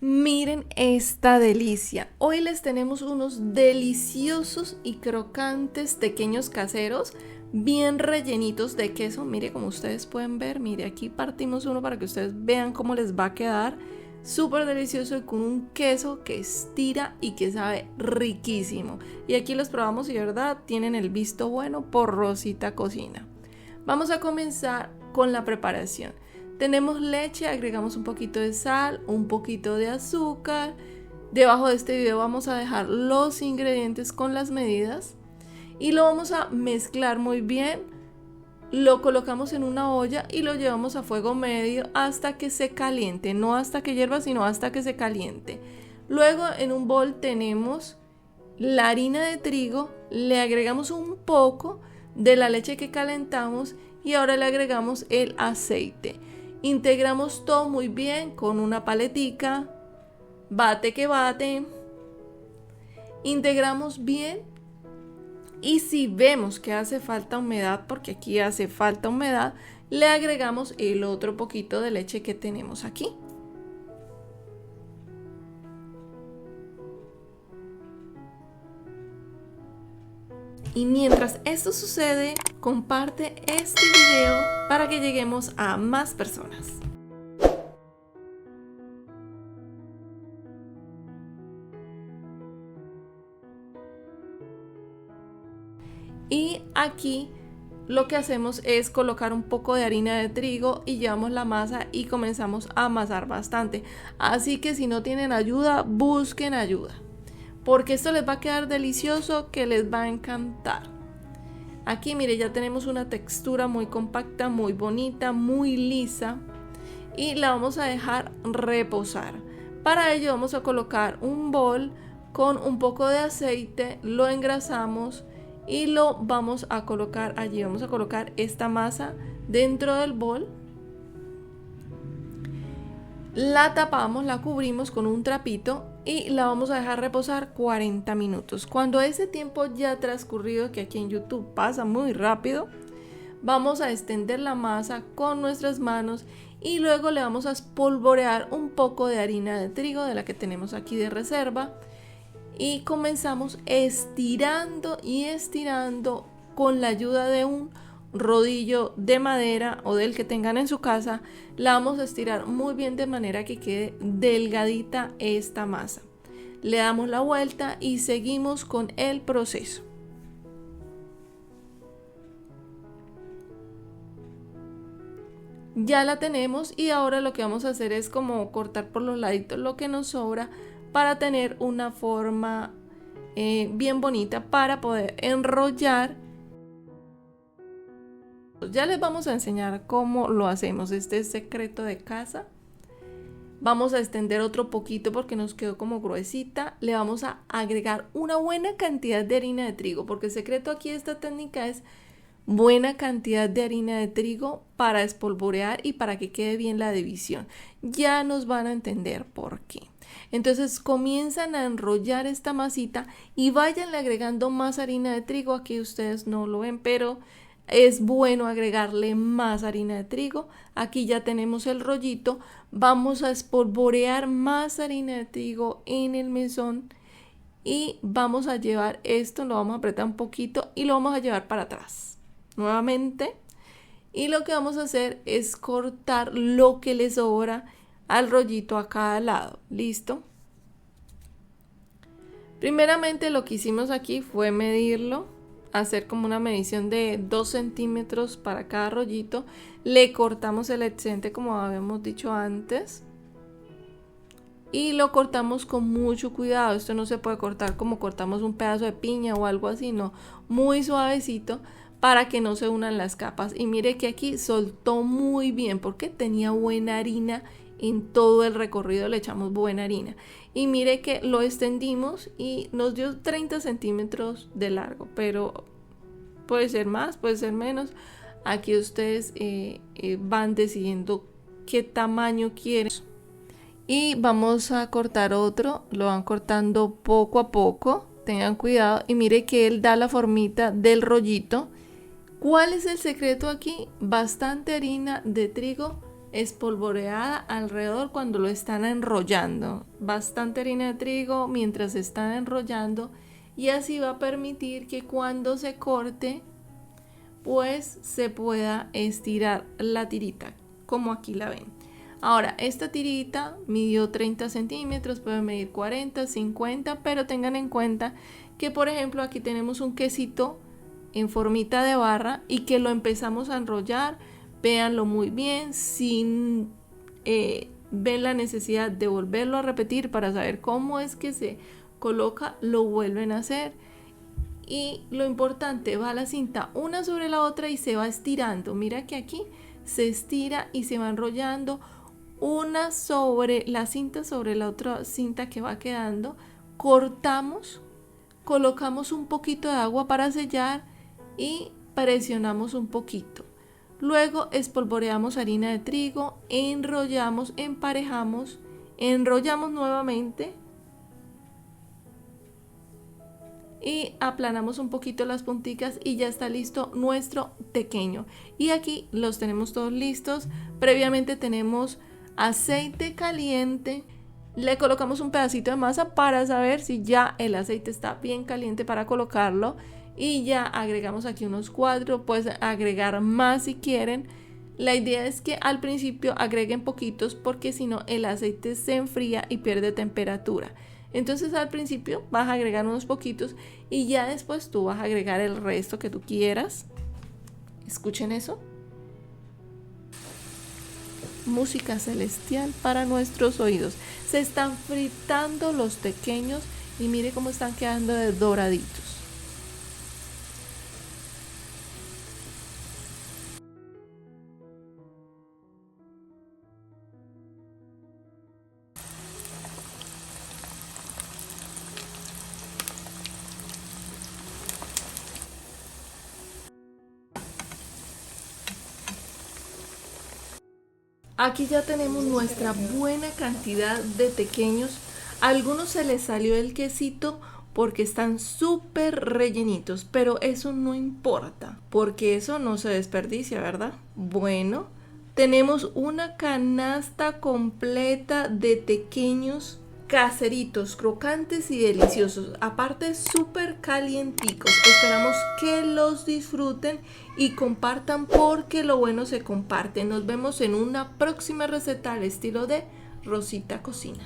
Miren esta delicia. Hoy les tenemos unos deliciosos y crocantes pequeños caseros, bien rellenitos de queso. Mire, como ustedes pueden ver, mire, aquí partimos uno para que ustedes vean cómo les va a quedar. Súper delicioso y con un queso que estira y que sabe riquísimo. Y aquí los probamos y de verdad tienen el visto bueno por Rosita Cocina. Vamos a comenzar con la preparación. Tenemos leche, agregamos un poquito de sal, un poquito de azúcar. Debajo de este video vamos a dejar los ingredientes con las medidas y lo vamos a mezclar muy bien. Lo colocamos en una olla y lo llevamos a fuego medio hasta que se caliente, no hasta que hierva, sino hasta que se caliente. Luego en un bol tenemos la harina de trigo, le agregamos un poco de la leche que calentamos y ahora le agregamos el aceite. Integramos todo muy bien con una paletica, bate que bate, integramos bien y si vemos que hace falta humedad, porque aquí hace falta humedad, le agregamos el otro poquito de leche que tenemos aquí. Y mientras esto sucede, comparte este video para que lleguemos a más personas. Y aquí lo que hacemos es colocar un poco de harina de trigo y llevamos la masa y comenzamos a amasar bastante. Así que si no tienen ayuda, busquen ayuda, porque esto les va a quedar delicioso, que les va a encantar. Aquí mire, ya tenemos una textura muy compacta, muy bonita, muy lisa y la vamos a dejar reposar. Para ello vamos a colocar un bol con un poco de aceite, lo engrasamos y lo vamos a colocar allí. Vamos a colocar esta masa dentro del bol. La tapamos, la cubrimos con un trapito y la vamos a dejar reposar 40 minutos. Cuando ese tiempo ya ha transcurrido, que aquí en YouTube pasa muy rápido, vamos a extender la masa con nuestras manos y luego le vamos a espolvorear un poco de harina de trigo de la que tenemos aquí de reserva y comenzamos estirando y estirando con la ayuda de un rodillo de madera o del que tengan en su casa. La vamos a estirar muy bien de manera que quede delgadita esta masa. Le damos la vuelta y seguimos con el proceso. Ya la tenemos y ahora lo que vamos a hacer es como cortar por los laditos lo que nos sobra para tener una forma bien bonita para poder enrollar. Ya les vamos a enseñar cómo lo hacemos. Este es secreto de casa. Vamos a extender otro poquito porque nos quedó como gruesita. Le vamos a agregar una buena cantidad de harina de trigo, porque el secreto aquí de esta técnica es buena cantidad de harina de trigo para espolvorear y para que quede bien la división. Ya nos van a entender por qué. Entonces comienzan a enrollar esta masita y váyanle agregando más harina de trigo. Aquí ustedes no lo ven, pero es bueno agregarle más harina de trigo. Aquí ya tenemos el rollito. Vamos a espolvorear más harina de trigo en el mesón y vamos a llevar esto, lo vamos a apretar un poquito y lo vamos a llevar para atrás nuevamente. Y lo que vamos a hacer es cortar lo que le sobra al rollito a cada lado. ¿Listo? Primeramente lo que hicimos aquí fue medirlo, hacer como una medición de 2 centímetros para cada rollito. Le cortamos el excedente como habíamos dicho antes y lo cortamos con mucho cuidado. Esto no se puede cortar como cortamos un pedazo de piña o algo así, no, muy suavecito para que no se unan las capas. Y mire que aquí soltó muy bien porque tenía buena harina. En todo el recorrido le echamos buena harina y mire que lo extendimos y nos dio 30 centímetros de largo, pero puede ser más, puede ser menos. Aquí ustedes van decidiendo qué tamaño quieren. Y vamos a cortar otro, lo van cortando poco a poco, tengan cuidado y mire que él da la formita del rollito. ¿Cuál es el secreto aquí? Bastante harina de trigo espolvoreada alrededor cuando lo están enrollando. Bastante harina de trigo mientras están enrollando, y así va a permitir que cuando se corte pues se pueda estirar la tirita, como aquí la ven. Ahora, esta tirita midió 30 centímetros, puede medir 40, 50, pero tengan en cuenta que, por ejemplo, aquí tenemos un quesito en formita de barra y que lo empezamos a enrollar. Véanlo muy bien, sin ven la necesidad de volverlo a repetir para saber cómo es que se coloca, lo vuelven a hacer. Y lo importante, va la cinta una sobre la otra y se va estirando. Mira que aquí se estira y se va enrollando una sobre la cinta, sobre la otra cinta que va quedando. Cortamos, colocamos un poquito de agua para sellar y presionamos un poquito. Luego espolvoreamos harina de trigo, enrollamos, emparejamos, enrollamos nuevamente y aplanamos un poquito las punticas y ya está listo nuestro tequeño. Y aquí los tenemos todos listos. Previamente tenemos aceite caliente. Le colocamos un pedacito de masa para saber si ya el aceite está bien caliente para colocarlo. Y ya agregamos aquí unos 4, puedes agregar más si quieren. La idea es que al principio agreguen poquitos porque si no el aceite se enfría y pierde temperatura. Entonces al principio vas a agregar unos poquitos y ya después tú vas a agregar el resto que tú quieras. Escuchen eso. Música celestial para nuestros oídos. Se están fritando los tequeños y mire cómo están quedando de doraditos. Aquí ya tenemos nuestra buena cantidad de tequeños. A algunos se les salió el quesito porque están súper rellenitos, pero eso no importa, porque eso no se desperdicia, ¿verdad? Bueno, tenemos una canasta completa de tequeños caseritos, crocantes y deliciosos, aparte súper calienticos. Esperamos que los disfruten y compartan, porque lo bueno se comparte. Nos vemos en una próxima receta al estilo de Rosita Cocina.